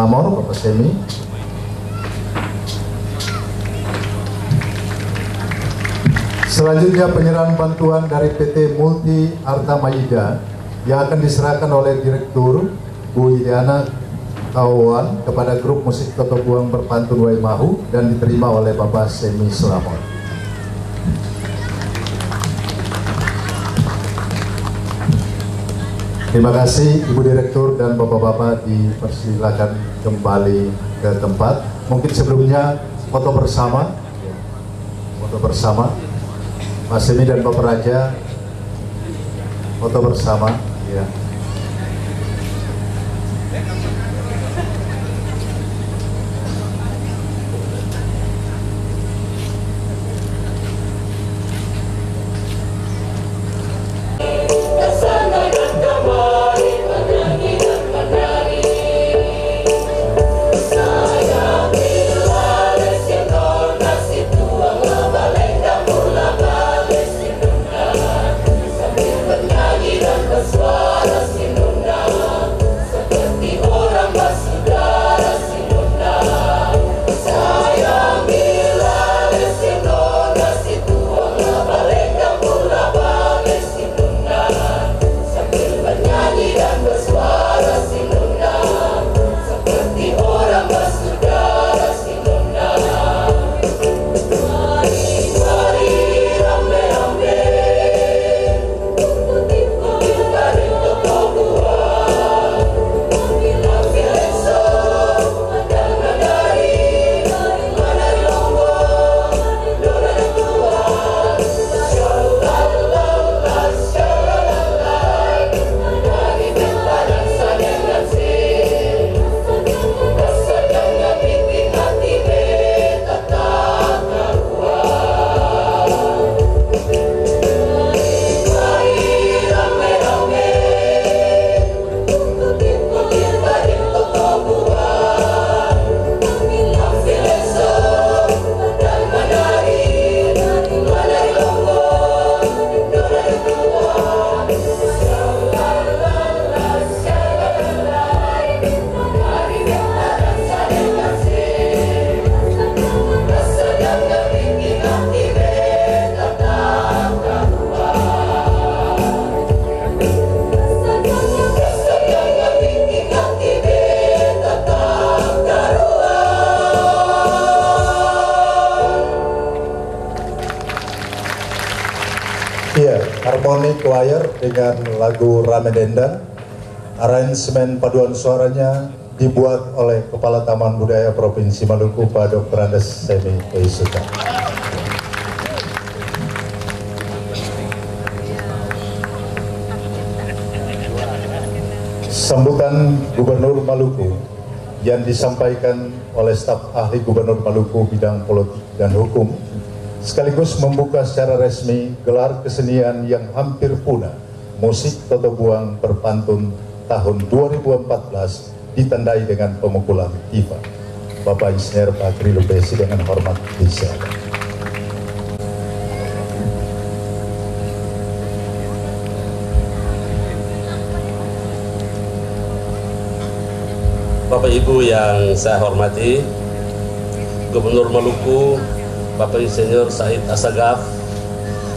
Nomor Bapak Semi. Selanjutnya penyerahan bantuan dari PT Multi Arta Maida yang akan diserahkan oleh Direktur Bu Idiana Kawan kepada grup musik Toto Buang Berpantun Waimahu dan diterima oleh Bapak Semi Selamat. Terima kasih Ibu Direktur dan Bapak-Bapak, dipersilakan kembali ke tempat. Mungkin sebelumnya foto bersama, Pak Semi dan Bapak Raja, foto bersama, ya. Harmoni Choir dengan lagu Rame Dendang. Aransemen paduan suaranya dibuat oleh Kepala Taman Budaya Provinsi Maluku, Pak Dr. Andes Semi Koisuka. Sambutan Gubernur Maluku yang disampaikan oleh staf ahli Gubernur Maluku bidang politik dan hukum, sekaligus membuka secara resmi gelar kesenian yang hampir punah, musik Toto Buang Berpantun tahun 2014, ditandai dengan pemukulan tifa. Bapak Insinyur Bakri Lubesi dengan hormat disilakan. Bapak Ibu yang saya hormati, Gubernur Maluku Bapak Insinyur Said Assegaf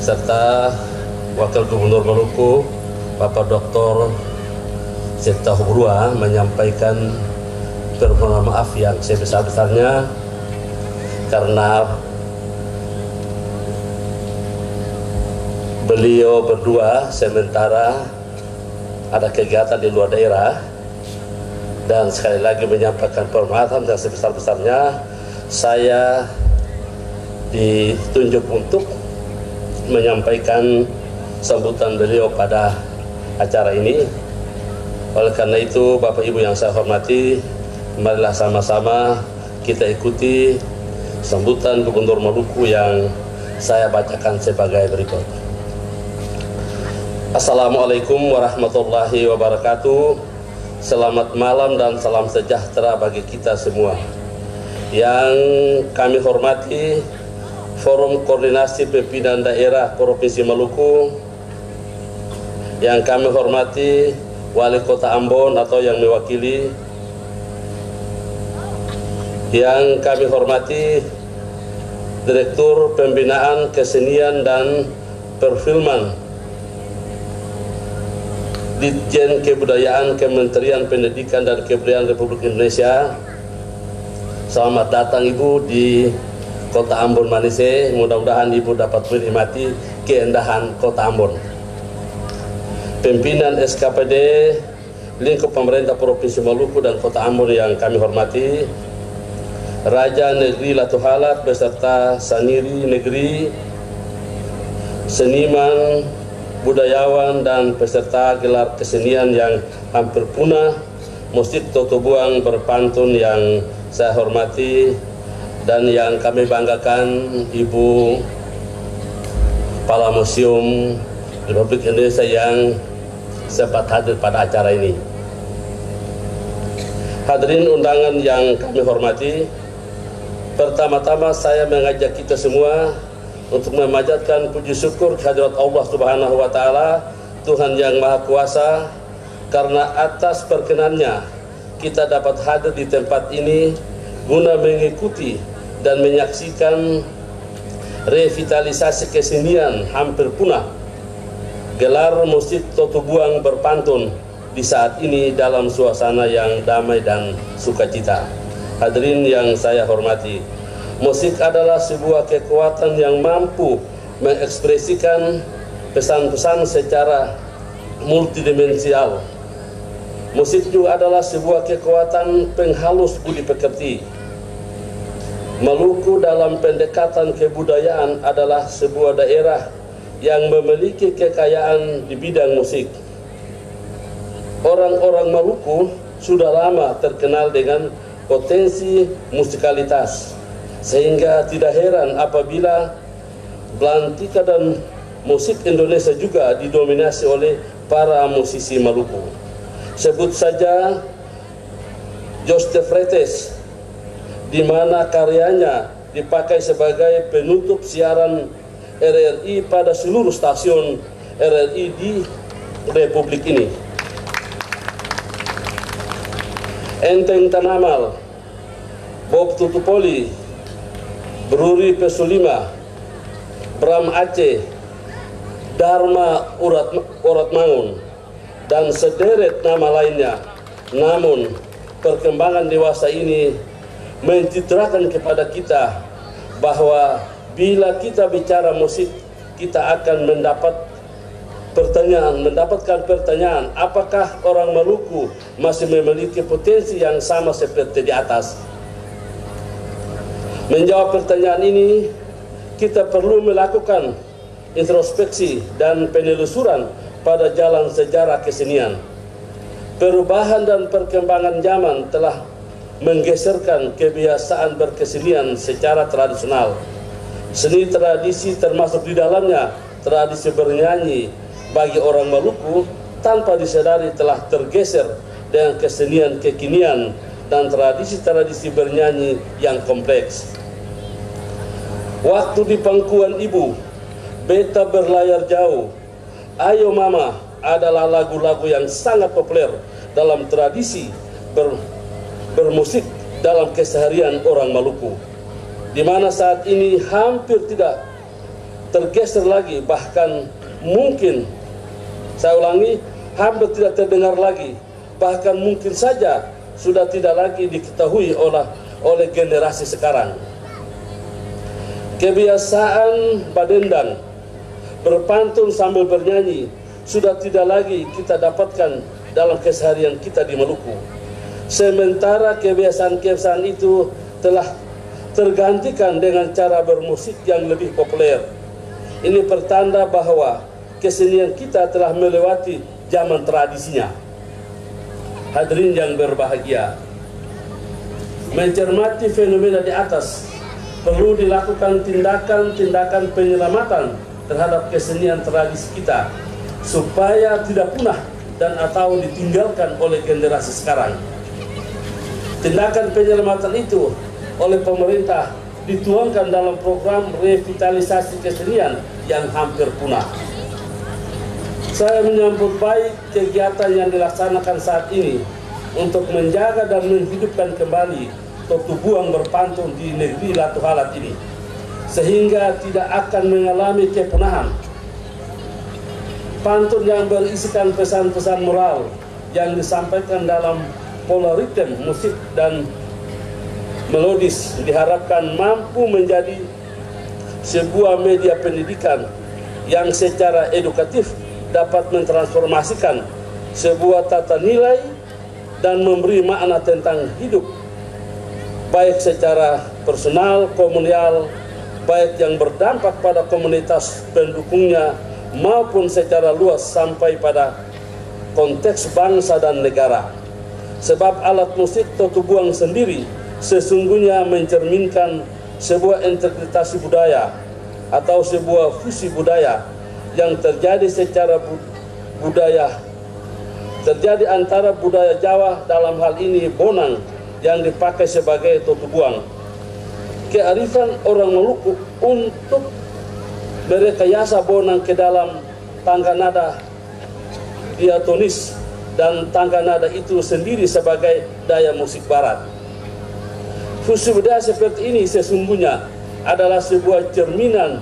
serta Wakil Gubernur Maluku Bapak Dr. Cipta Hubrua menyampaikan permohonan maaf yang sebesar-besarnya karena beliau berdua sementara ada kegiatan di luar daerah, dan sekali lagi menyampaikan permohonan yang sebesar-besarnya. Saya ditunjuk untuk menyampaikan sambutan beliau pada acara ini. Oleh karena itu, Bapak Ibu yang saya hormati, marilah sama-sama kita ikuti sambutan Gubernur Maluku yang saya bacakan sebagai berikut. Assalamualaikum warahmatullahi wabarakatuh. Selamat malam dan salam sejahtera bagi kita semua. Yang kami hormati Forum Koordinasi Pimpinan Daerah Provinsi Maluku, yang kami hormati Wali Kota Ambon atau yang mewakili, Yang kami hormati Direktur Pembinaan Kesenian dan Perfilman Ditjen Kebudayaan Kementerian Pendidikan dan Kebudayaan Republik Indonesia. Selamat datang Ibu di Kota Ambon Manise. Mudah-mudahan Ibu dapat menikmati keindahan Kota Ambon. Pimpinan SKPD lingkup pemerintah Provinsi Maluku dan Kota Ambon yang kami hormati, Raja Negeri Latu Halat beserta Saniri Negeri, seniman, budayawan dan peserta gelar kesenian yang hampir punah, musik Totobuang berpantun yang saya hormati, dan yang kami banggakan Ibu Kepala Museum Republik Indonesia yang sempat hadir pada acara ini. Hadirin undangan yang kami hormati, pertama-tama saya mengajak kita semua untuk memanjatkan puji syukur kehadirat Allah Subhanahu wa Ta'ala, Tuhan yang Maha Kuasa, karena atas perkenannya kita dapat hadir di tempat ini guna mengikuti dan menyaksikan revitalisasi kesenian hampir punah, gelar musik Totobuang berpantun di saat ini dalam suasana yang damai dan sukacita. Hadirin yang saya hormati, musik adalah sebuah kekuatan yang mampu mengekspresikan pesan-pesan secara multidimensial. Musik juga adalah sebuah kekuatan penghalus budi pekerti. Maluku dalam pendekatan kebudayaan adalah sebuah daerah yang memiliki kekayaan di bidang musik. Orang-orang Maluku sudah lama terkenal dengan potensi musikalitas, sehingga tidak heran apabila belantika dan musik Indonesia juga didominasi oleh para musisi Maluku. Sebut saja Joseph Fretes, di mana karyanya dipakai sebagai penutup siaran RRI pada seluruh stasiun RRI di Republik ini. Enteng Tanamal, Bob Tutupoli, Bruri Pesulima, Bram Aceh, Dharma Uratmangun, dan sederet nama lainnya. Namun perkembangan dewasa ini mencitrakan kepada kita bahwa bila kita bicara musik, kita akan mendapatkan pertanyaan, apakah orang Maluku masih memiliki potensi yang sama seperti di atas? Menjawab pertanyaan ini, kita perlu melakukan introspeksi dan penelusuran pada jalan sejarah kesenian. Perubahan dan perkembangan zaman telah menggeserkan kebiasaan berkesenian secara tradisional. Seni tradisi termasuk di dalamnya tradisi bernyanyi bagi orang Maluku tanpa disadari telah tergeser dengan kesenian kekinian dan tradisi-tradisi bernyanyi yang kompleks. Waktu di pangkuan ibu, beta berlayar jauh, Ayo Mama adalah lagu-lagu yang sangat populer dalam tradisi bermusik dalam keseharian orang Maluku, di mana saat ini hampir tidak tergeser lagi, bahkan mungkin, saya ulangi, hampir tidak terdengar lagi, bahkan mungkin saja sudah tidak lagi diketahui oleh generasi sekarang. Kebiasaan badendang, berpantun sambil bernyanyi, sudah tidak lagi kita dapatkan dalam keseharian kita di Maluku. Sementara kebiasaan-kebiasaan itu telah tergantikan dengan cara bermusik yang lebih populer. Ini pertanda bahwa kesenian kita telah melewati zaman tradisinya. Hadirin yang berbahagia, mencermati fenomena di atas, perlu dilakukan tindakan-tindakan penyelamatan terhadap kesenian tradisi kita supaya tidak punah dan atau ditinggalkan oleh generasi sekarang. Tindakan penyelamatan itu oleh pemerintah dituangkan dalam program revitalisasi kesenian yang hampir punah. Saya menyambut baik kegiatan yang dilaksanakan saat ini untuk menjaga dan menghidupkan kembali Totu Buang berpantun di negeri Latu Halat ini, sehingga tidak akan mengalami kepunahan. Pantun yang berisikan pesan-pesan moral yang disampaikan dalam pola ritme musik dan melodis diharapkan mampu menjadi sebuah media pendidikan yang secara edukatif dapat mentransformasikan sebuah tata nilai dan memberi makna tentang hidup, baik secara personal, komunal, baik yang berdampak pada komunitas pendukungnya maupun secara luas sampai pada konteks bangsa dan negara. Sebab alat musik Totu Buang sendiri sesungguhnya mencerminkan sebuah integritas budaya atau sebuah fusi budaya yang terjadi secara terjadi antara budaya Jawa, dalam hal ini Bonang yang dipakai sebagai Totu Buang, kearifan orang Maluku untuk merekayasa Bonang ke dalam tangga nada diatonis, dan tangga nada itu sendiri sebagai daya musik barat. Fusi budaya seperti ini sesungguhnya adalah sebuah cerminan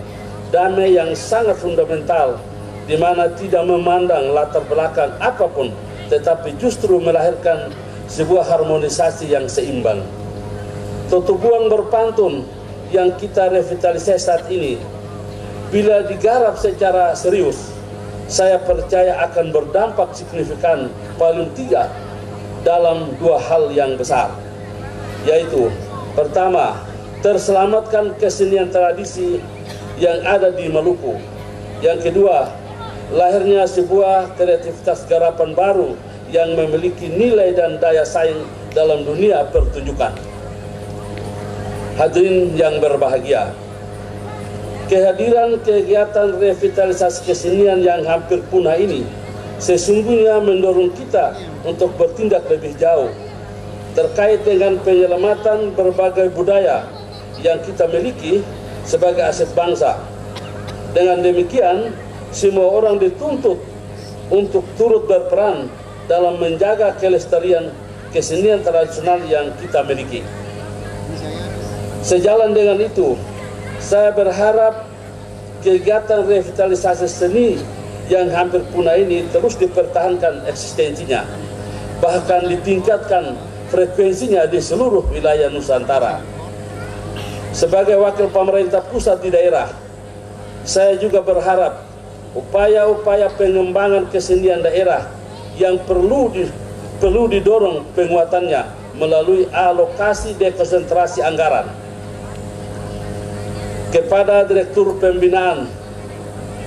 damai yang sangat fundamental, di mana tidak memandang latar belakang apapun, tetapi justru melahirkan sebuah harmonisasi yang seimbang. Totu Buang berpantun yang kita revitalisasi saat ini, bila digarap secara serius, saya percaya akan berdampak signifikan paling tidak dalam dua hal yang besar, yaitu pertama, terselamatkan kesenian tradisi yang ada di Maluku. Yang kedua, lahirnya sebuah kreativitas garapan baru yang memiliki nilai dan daya saing dalam dunia pertunjukan. Hadirin yang berbahagia, kehadiran kegiatan revitalisasi kesenian yang hampir punah ini sesungguhnya mendorong kita untuk bertindak lebih jauh terkait dengan penyelamatan berbagai budaya yang kita miliki sebagai aset bangsa. Dengan demikian, semua orang dituntut untuk turut berperan dalam menjaga kelestarian kesenian tradisional yang kita miliki. Sejalan dengan itu, saya berharap kegiatan revitalisasi seni yang hampir punah ini terus dipertahankan eksistensinya, bahkan ditingkatkan frekuensinya di seluruh wilayah Nusantara. Sebagai wakil pemerintah pusat di daerah, saya juga berharap upaya-upaya pengembangan kesenian daerah yang perlu didorong penguatannya melalui alokasi dekonsentrasi anggaran. Kepada Direktur Pembinaan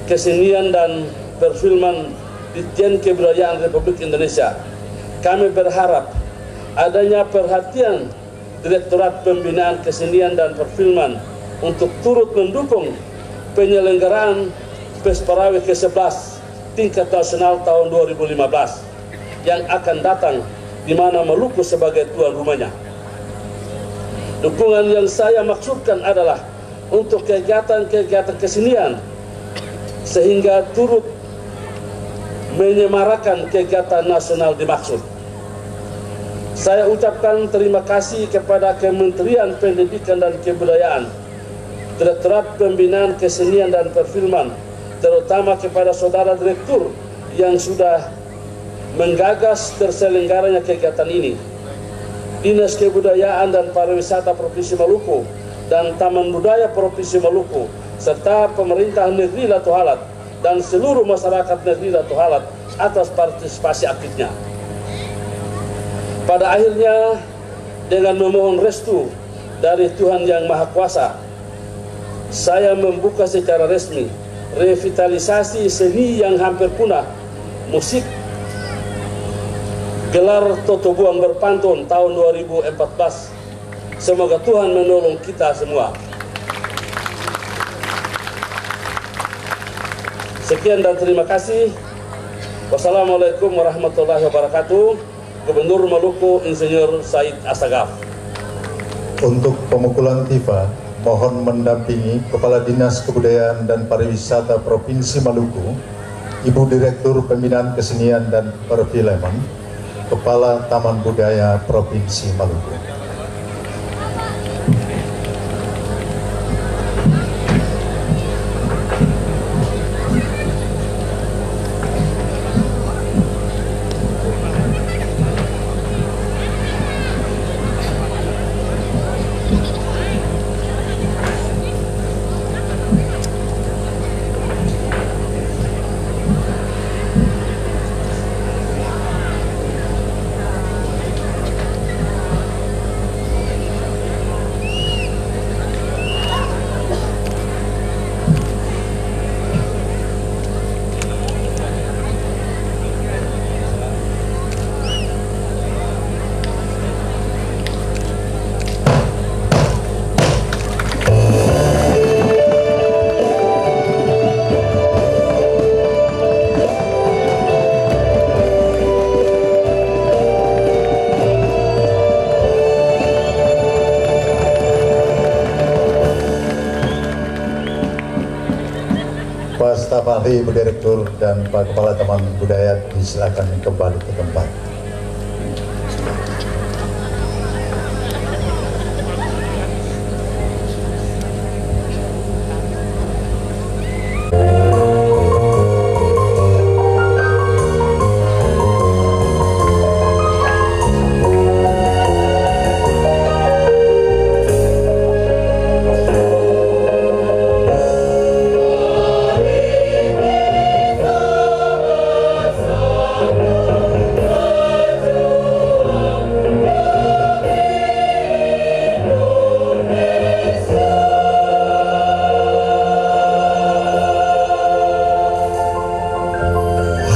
Kesenian dan Perfilman Ditjen Kebudayaan Republik Indonesia, kami berharap adanya perhatian Direktorat Pembinaan Kesenian dan Perfilman untuk turut mendukung penyelenggaraan Pesparawe ke-11 tingkat nasional tahun 2015 yang akan datang, di mana Maluku sebagai tuan rumahnya. Dukungan yang saya maksudkan adalah untuk kegiatan-kegiatan kesenian, sehingga turut menyemarakan kegiatan nasional dimaksud. Saya ucapkan terima kasih kepada Kementerian Pendidikan dan Kebudayaan, Direktorat Pembinaan Kesenian dan Perfilman, terutama kepada saudara direktur yang sudah menggagas terselenggaranya kegiatan ini, Dinas Kebudayaan dan Pariwisata Provinsi Maluku dan Taman Budaya Provinsi Maluku, serta pemerintah negeri Latu Halat dan seluruh masyarakat negeri Latu Halat atas partisipasi aktifnya. Pada akhirnya, dengan memohon restu dari Tuhan Yang Maha Kuasa, saya membuka secara resmi revitalisasi seni yang hampir punah, musik, gelar Totu Buang berpantun tahun 2014. Semoga Tuhan menolong kita semua. Sekian dan terima kasih. Wassalamualaikum warahmatullahi wabarakatuh. Gubernur Maluku Insinyur Said Assagaf. Untuk pemukulan tifa, mohon mendampingi Kepala Dinas Kebudayaan dan Pariwisata Provinsi Maluku, Ibu Direktur Pembinaan Kesenian dan Perfilman, Kepala Taman Budaya Provinsi Maluku. Pak Staf Ahli, Bu Direktur, dan Pak Kepala Taman Budaya disilakan kembali ke tempat.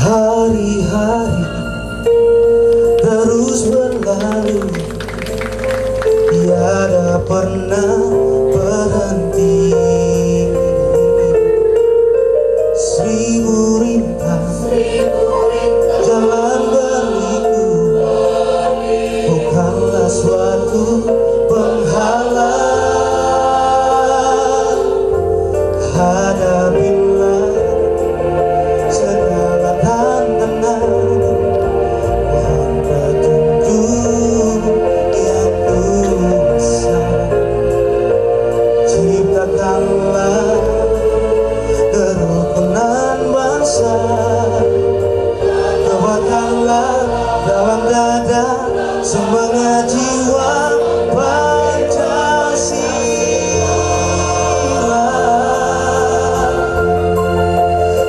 Hari-hari terus berlalu, tiada pernah berhenti. Seribu rintang jalan berliku, bukanlah suatu penghalang. Hadapilah segala tantangan, mohon petunjuk yang kuasa. Ciptakanlah kerukunan bangsa, kuatkanlah dalam dada semangat jiwa Pancasila.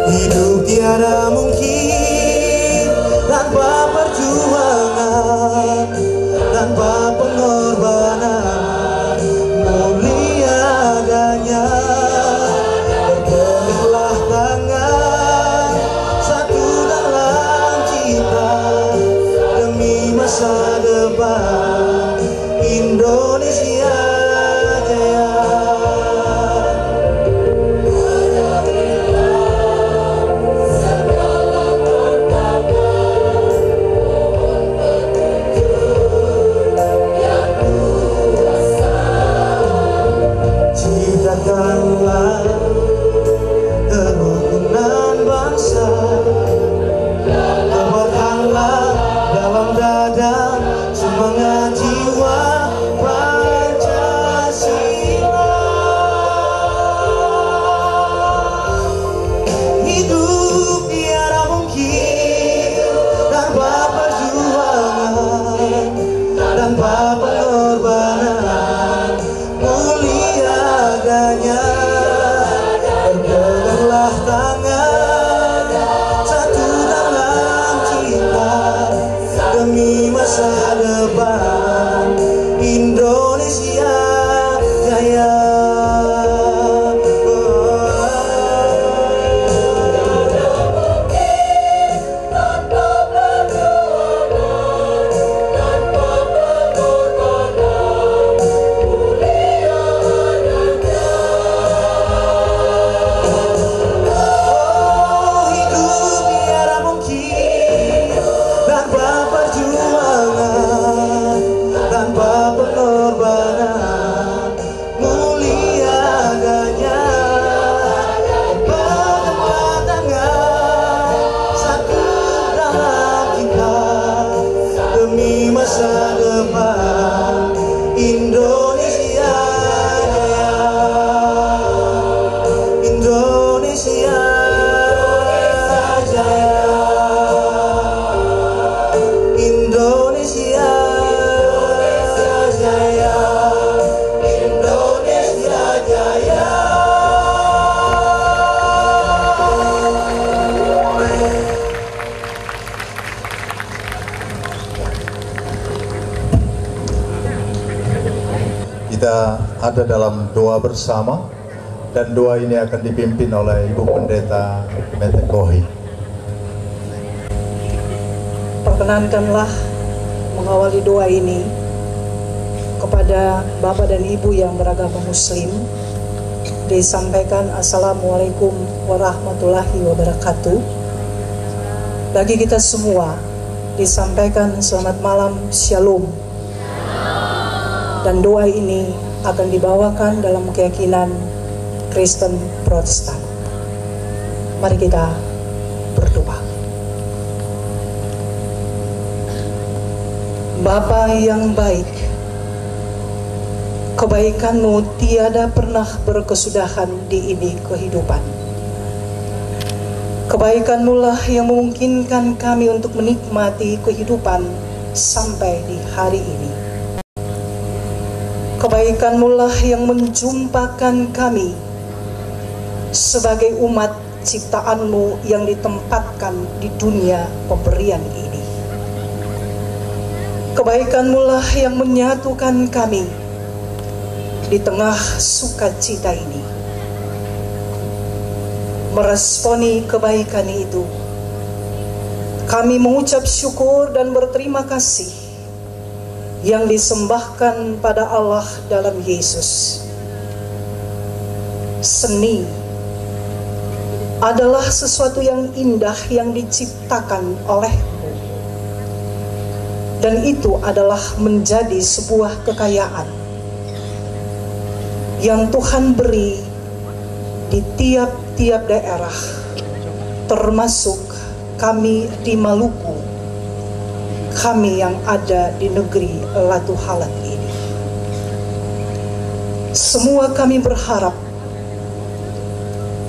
Hidup tiada mungkin tanpa perjuangan, tanpa pengorbanan, mulia adanya. Berpeganglah tangan, satu dalam cinta, demi masa depan Indonesia jaya. Ciptakanlah kerukunan bangsa, kuatkanlah dalam dada semangat jiwa Pancasila. Hidup tiada mungkin tanpa perjuangan, tanpa pengorbanan, mulia adanya. Berpeganglah tangan, satu dalam cinta, demi masa depan Indonesia jaya. Masa depan Indonesia jaya. Indonesia jaya. Indonesia jaya. Indonesia jaya. Kita ada dalam doa bersama, dan doa ini akan dipimpin oleh Ibu Pendeta Metekohi. Perkenankanlah mengawali doa ini Kepada Bapak dan Ibu yang beragama Muslim disampaikan Assalamualaikum warahmatullahi wabarakatuh. Bagi kita semua disampaikan selamat malam, Shalom. Dan doa ini akan dibawakan dalam keyakinan Kristen Protestan. Mari kita berdoa. Bapa yang baik, kebaikan-Mu tiada pernah berkesudahan di ini kehidupan. Kebaikan-Mu lah yang memungkinkan kami untuk menikmati kehidupan sampai di hari ini. Kebaikan-Mu lah yang menjumpakan kami sebagai umat ciptaan-Mu yang ditempatkan di dunia pemberian ini. Kebaikan-Mu lah yang menyatukan kami di tengah sukacita ini. Meresponi kebaikan itu, kami mengucap syukur dan berterima kasih yang disembahkan pada Allah dalam Yesus. Seni adalah sesuatu yang indah yang diciptakan oleh-Mu, dan itu adalah menjadi sebuah kekayaan yang Tuhan beri di tiap-tiap daerah, termasuk kami di Maluku, kami yang ada di negeri Latu Halat ini. Semua kami berharap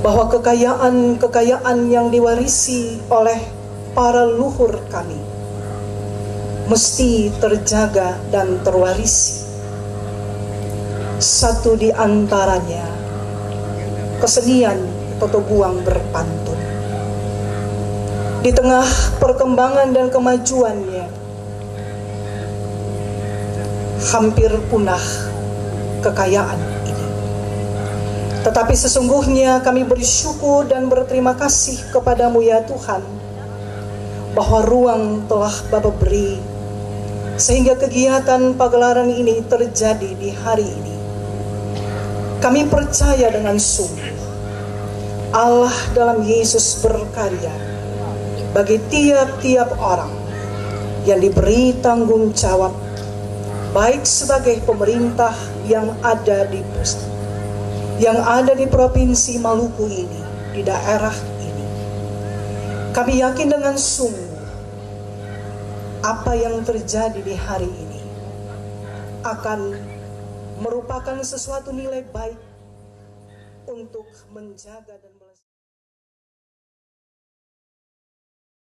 bahwa kekayaan yang diwarisi oleh para leluhur kami mesti terjaga dan terwarisi. Satu di antaranya kesenian Toto Buang berpantun. Di tengah perkembangan dan kemajuannya, hampir punah kekayaan ini. Tetapi sesungguhnya kami bersyukur dan berterima kasih kepada-Mu ya Tuhan, bahwa ruang telah Bapa beri sehingga kegiatan pagelaran ini terjadi di hari ini. Kami percaya dengan sungguh Allah dalam Yesus berkarya bagi tiap-tiap orang yang diberi tanggung jawab, baik sebagai pemerintah yang ada di pusat, yang ada di Provinsi Maluku ini, di daerah ini. Kami yakin dengan sungguh apa yang terjadi di hari ini akan merupakan sesuatu nilai baik untuk menjaga dan